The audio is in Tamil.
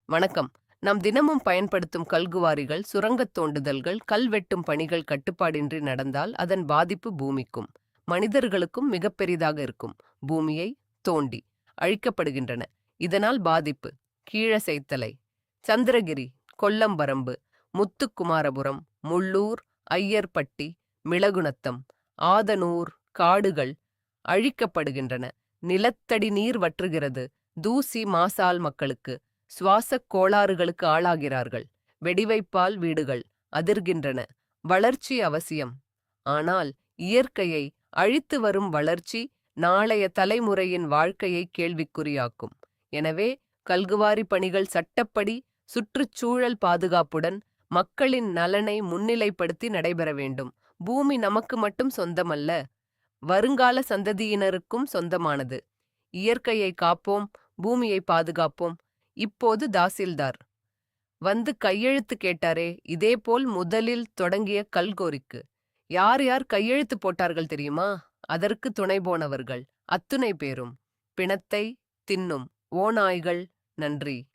வணக்கம். நாம் தினமும் பயன்படுத்தும் கல்குவாரிகள், சுரங்கத் தோண்டுதல்கள், கல்வெட்டும் பணிகள் கட்டுப்பாடின்றி நடந்தால் அதன் பாதிப்பு பூமிக்கும் மனிதர்களுக்கும் மிகப்பெரிதாக இருக்கும். பூமியை தோண்டி அழிக்கப்படுகின்றன. இதனால் பாதிப்பு கீழசைத்தலை, சந்திரகிரி, கொல்லம்பரம்பு, முத்துக்குமாரபுரம், முள்ளூர், ஐயர்பட்டி, மிளகுநத்தம், ஆதனூர் காடுகள் அழிக்கப்படுகின்றன. நிலத்தடி நீர் வற்றுகிறது. தூசி மாசால் மக்களுக்கு சுவாசக் கோளாறுகளுக்கு ஆளாகிறார்கள். வெடிவைப்பால் வீடுகள் அதிர்கின்றன. வளர்ச்சி அவசியம். ஆனால் இயற்கையை அழித்து வரும் வளர்ச்சி நாளைய தலைமுறையின் வாழ்க்கையை கேள்விக்குறியாக்கும். எனவே கல்குவாரி பணிகள் சட்டப்படி, சுற்றுச்சூழல் பாதுகாப்புடன், மக்களின் நலனை முன்னிலைப்படுத்தி நடைபெற வேண்டும். பூமி நமக்கு மட்டும் சொந்தமல்ல, வருங்கால சந்ததியினருக்கும் சொந்தமானது. இயற்கையை காப்போம், பூமியை பாதுகாப்போம். இப்போது தாசில்தார் வந்து கையெழுத்து கேட்டாரே, இதேபோல் முதலில் தொடங்கிய கல்கோரிக்கு யார் யார் கையெழுத்து போட்டார்கள் தெரியுமா? அதற்கு துணை போனவர்கள் அத்துணை பேரும் பிணத்தை தின்னும் ஓநாய்கள். நன்றி.